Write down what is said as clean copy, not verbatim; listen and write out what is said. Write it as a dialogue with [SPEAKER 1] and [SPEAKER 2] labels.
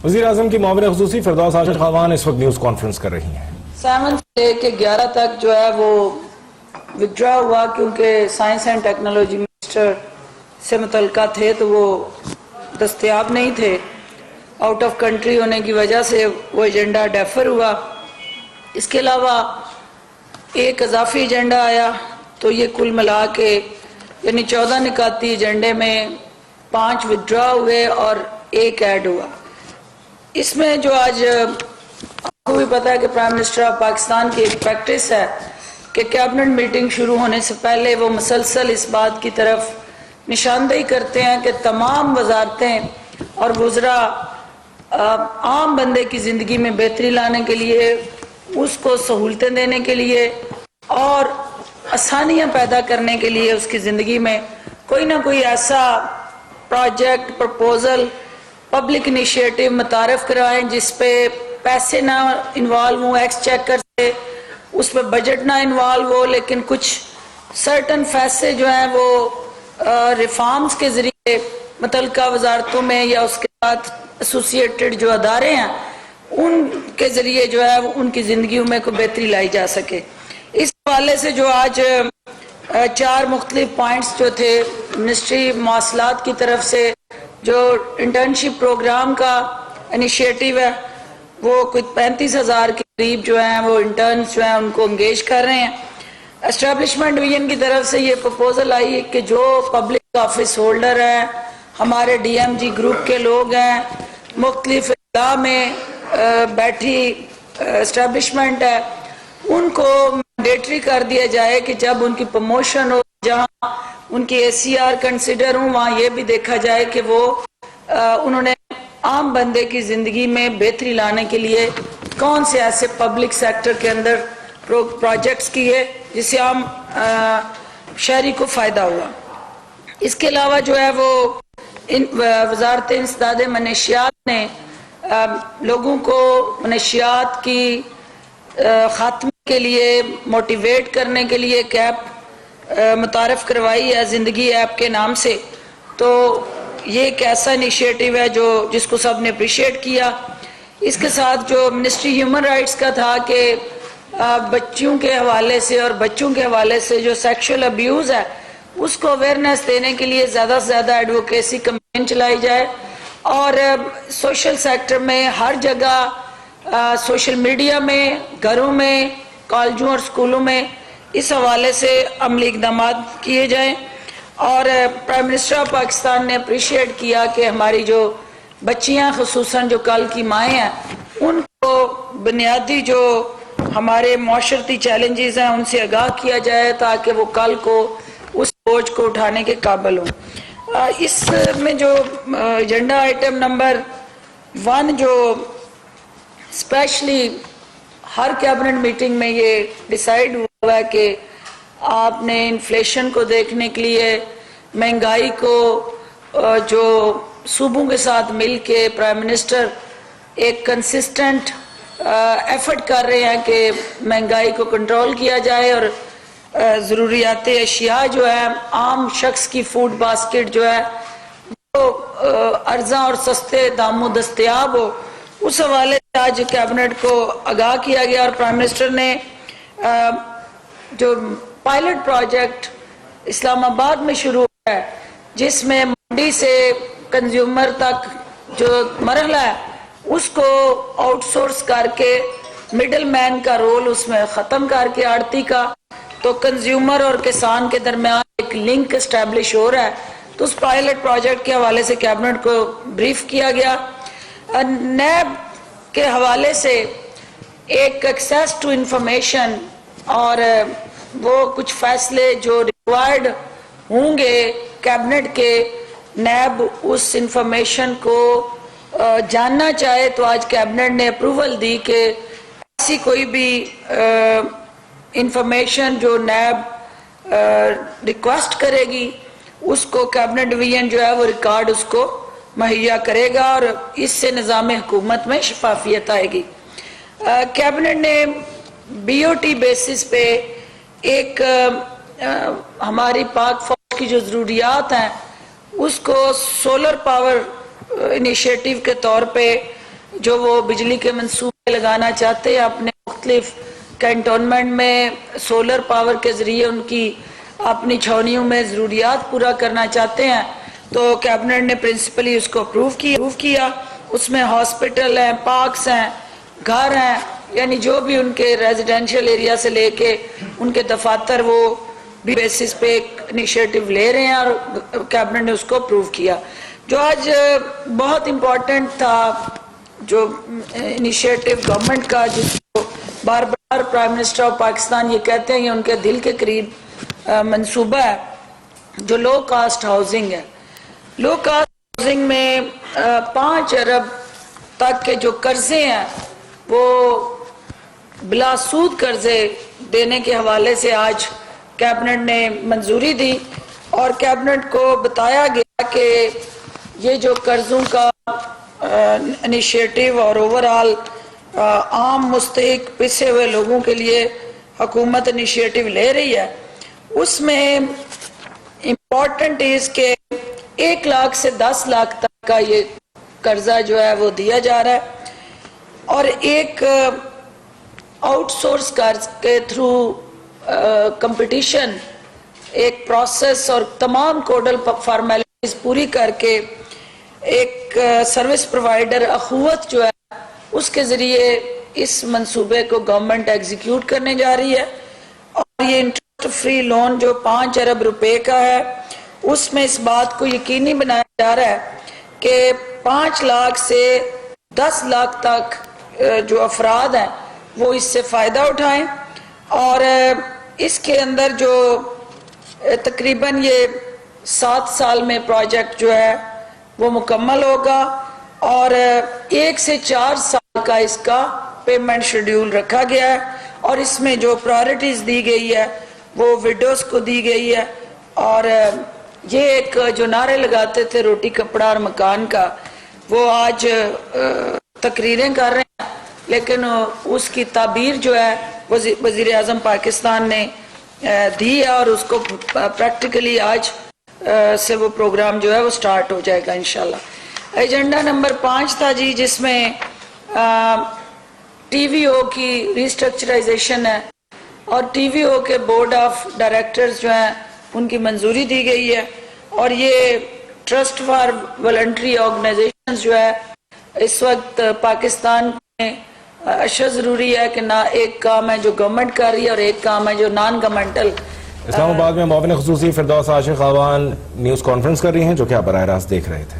[SPEAKER 1] وزیر اعظم کی معاون خصوصی فردوس آشر خاوان اس وقت نیوز کانفرنس کر رہی ہیں۔
[SPEAKER 2] 7 سے لے کے 11 تک جو ہے وہ وڈرا ہوا، کیونکہ سائنس اینڈ ٹیکنالوجی منسٹر سے متعلقہ تھے تو وہ دستیاب نہیں تھے، آؤٹ آف کنٹری ہونے کی وجہ سے وہ ایجنڈا ڈیفر ہوا۔ اس کے علاوہ ایک اضافی ایجنڈا آیا، تو یہ کل ملا کے یعنی 14 نکاتی ایجنڈے میں 5 وڈرا ہوئے اور 1 ایڈ ہوا۔ اس میں جو آج آپ کو بھی پتا ہے کہ پرائم منسٹر آف پاکستان کی ایک پریکٹس ہے کہ کیبنٹ میٹنگ شروع ہونے سے پہلے وہ مسلسل اس بات کی طرف نشاندہی کرتے ہیں کہ تمام وزارتیں اور وزراء عام بندے کی زندگی میں بہتری لانے کے لیے، اس کو سہولتیں دینے کے لیے اور آسانیاں پیدا کرنے کے لیے اس کی زندگی میں کوئی نہ کوئی ایسا پروجیکٹ، پرپوزل، پبلک انیشیٹو متعارف کروائیں جس پہ پیسے نہ انوالو ہوں ایکس چیکر سے، اس پہ بجٹ نہ انوالو ہو، لیکن کچھ سرٹن فیصلے جو ہیں وہ ریفارمز کے ذریعے متعلقہ وزارتوں میں یا اس کے ساتھ ایسوسیٹڈ جو ادارے ہیں ان کے ذریعے جو ہے ان کی زندگیوں میں کوئی بہتری لائی جا سکے۔ اس حوالے سے جو آج 4 مختلف پوائنٹس جو تھے منسٹری مواصلات کی طرف سے، جو انٹرنشپ پروگرام کا انیشیٹو ہے وہ کوئی 35,000 کے قریب جو ہیں وہ انٹرنز جو ہیں ان کو انگیج کر رہے ہیں۔ اسٹیبلشمنٹ ڈویژن کی طرف سے یہ پروپوزل آئی کہ جو پبلک آفس ہولڈر ہیں، ہمارے ڈی ایم جی گروپ کے لوگ ہیں، مختلف اضلاع میں بیٹھی اسٹیبلشمنٹ ہے، ان کو مینڈیٹری کر دیا جائے کہ جب ان کی پروموشن ہو، جہاں ان کی ACR کنسیڈر ہوں، وہاں یہ بھی دیکھا جائے کہ وہ انہوں نے عام بندے کی زندگی میں بہتری لانے کے لیے کون سے ایسے پبلک سیکٹر کے اندر پروجیکٹس کیے جس سے عام شہری کو فائدہ ہوا۔ اس کے علاوہ جو ہے وہ وزارت انسداد منشیات نے لوگوں کو منشیات کی خاتمے کے لیے موٹیویٹ کرنے کے لیے ایک ایپ متعارف کروائی ہے زندگی ایپ کے نام سے، تو یہ ایک ایسا انیشیٹو ہے جس کو سب نے اپریشیٹ کیا۔ اس کے ساتھ جو منسٹری ہیومن رائٹس کا تھا کہ بچوں کے حوالے سے اور بچوں کے حوالے سے جو سیکشل ابیوز ہے اس کو اویئرنیس دینے کے لیے زیادہ سے زیادہ ایڈوکیسی کمپین چلائی جائے، اور سوشل سیکٹر میں ہر جگہ، سوشل میڈیا میں، گھروں میں، کالجوں اور سکولوں میں اس حوالے سے عملی اقدامات کیے جائیں۔ اور پرائم منسٹر آف پاکستان نے اپریشیٹ کیا کہ ہماری جو بچیاں خصوصاً جو کل کی مائیں ہیں ان کو بنیادی جو ہمارے معاشرتی چیلنجز ہیں ان سے آگاہ کیا جائے تاکہ وہ کل کو اس بوجھ کو اٹھانے کے قابل ہوں۔ اس میں جو ایجنڈا آئٹم نمبر 1 جو اسپیشلی ہر کیبنٹ میٹنگ میں یہ ڈیسائیڈ ہوا ہے کہ آپ نے انفلیشن کو دیکھنے کے لیے، مہنگائی کو، جو صوبوں کے ساتھ مل کے پرائم منسٹر ایک کنسسٹنٹ ایفرٹ کر رہے ہیں کہ مہنگائی کو کنٹرول کیا جائے اور ضروریات اشیاء جو ہے عام شخص کی فوڈ باسکٹ جو ہے وہ ارزاں اور سستے داموں دستیاب ہو، اس حوالے سے آج کیبنٹ کو آگاہ کیا گیا۔ اور پرائم منسٹر نے جو پائلٹ پروجیکٹ اسلام آباد میں شروع ہوا ہے جس میں منڈی سے کنزیومر تک جو مرحلہ ہے اس کو آؤٹ سورس کر کے مڈل مین کا رول اس میں ختم کر کے آڑتی کا، تو کنزیومر اور کسان کے درمیان ایک لنک اسٹیبلش ہو رہا ہے، تو اس پائلٹ پروجیکٹ کے حوالے سے کیبنٹ کو بریف کیا گیا۔ نیب کے حوالے سے ایک ایکسیس ٹو انفارمیشن اور وہ کچھ فیصلے جو ریکوائرڈ ہوں گے کیبنٹ کے، نیب اس انفارمیشن کو جاننا چاہے تو آج کیبنٹ نے اپروول دی کہ ایسی کوئی بھی انفارمیشن جو نیب ریکویسٹ کرے گی اس کو کیبنٹ ڈویژن جو ہے وہ ریکارڈ اس کو مہیا کرے گا، اور اس سے نظام حکومت میں شفافیت آئے گی۔ کیبنٹ نے BOT بیسس پہ ایک ہماری پاک فوج کی جو ضروریات ہیں اس کو سولر پاور انیشیٹو کے طور پہ جو وہ بجلی کے منصوبے لگانا چاہتے ہیں اپنے مختلف کینٹونمنٹ میں سولر پاور کے ذریعے ان کی اپنی چھاؤنیوں میں ضروریات پورا کرنا چاہتے ہیں، تو کیبنٹ نے پرنسپلی اس کو اپروو کیا۔ اس میں ہاسپٹل ہیں، پارکس ہیں، گھر ہیں، یعنی جو بھی ان کے ریزیڈینشل ایریا سے لے کے ان کے دفاتر وہ بھی بیسس پہ ایک انیشیٹو لے رہے ہیں اور کیبنٹ نے اس کو اپروو کیا۔ جو آج بہت امپورٹنٹ تھا، جو انیشیٹو گورنمنٹ کا، جس کو بار بار پرائم منسٹر آف پاکستان یہ کہتے ہیں یہ ان کے دل کے قریب منصوبہ ہے، جو لو کاسٹ ہاؤسنگ ہے۔ لو کاسٹ ہاؤسنگ میں 5 ارب تک کے جو قرضے ہیں وہ بلا سود قرضے دینے کے حوالے سے آج کیبنٹ نے منظوری دی، اور کیبنٹ کو بتایا گیا کہ یہ جو قرضوں کا انیشیٹو اور اوورآل عام مستحق پسے ہوئے لوگوں کے لیے حکومت انیشیٹو لے رہی ہے، اس میں امپورٹنٹ اس کہ 1 لاکھ سے 10 لاکھ تک کا یہ قرضہ جو ہے وہ دیا جا رہا ہے، اور ایک آؤٹ سورس قرض کے تھرو کمپٹیشن ایک پروسیس اور تمام کوڈل فارمیلٹیز پوری کر کے ایک سروس پرووائڈر اخوت جو ہے اس کے ذریعے اس منصوبے کو گورنمنٹ ایگزیکیوٹ کرنے جا رہی ہے، اور یہ انٹرسٹ فری لون جو 5 ارب روپے کا ہے اس میں اس بات کو یقینی بنایا جا رہا ہے کہ 5 لاکھ سے 10 لاکھ تک جو افراد ہیں وہ اس سے فائدہ اٹھائیں، اور اس کے اندر جو تقریباً یہ 7 سال میں پروجیکٹ جو ہے وہ مکمل ہوگا، اور 1 سے 4 سال کا اس کا پیمنٹ شیڈیول رکھا گیا ہے، اور اس میں جو پرائرٹیز دی گئی ہے وہ وڈوز کو دی گئی ہے، اور یہ ایک جو نعرے لگاتے تھے روٹی کپڑا اور مکان کا، وہ آج تقریریں کر رہے ہیں، لیکن اس کی تعبیر جو ہے وزیر اعظم پاکستان نے دی ہے، اور اس کو پریکٹیکلی آج سے وہ پروگرام جو ہے وہ سٹارٹ ہو جائے گا انشاءاللہ۔ ایجنڈا نمبر 5 تھا جی، جس میں ٹی وی او کی ریسٹرکچرائزیشن ہے، اور ٹی وی او کے بورڈ آف ڈائریکٹرز جو ہیں ان کی منظوری دی گئی ہے، اور یہ ٹرسٹ فار والنٹری آرگنائزیشنز جو ہے اس وقت پاکستان میں اشد ضروری ہے کہ نہ ایک کام ہے جو گورنمنٹ کر رہی ہے اور ایک کام ہے جو نان گورنمنٹل۔
[SPEAKER 1] اسلام آباد میں معاون خصوصی فردوس عاشق خاقان نیوز کانفرنس کر رہی ہیں، جو کہ آپ براہ راست دیکھ رہے تھے۔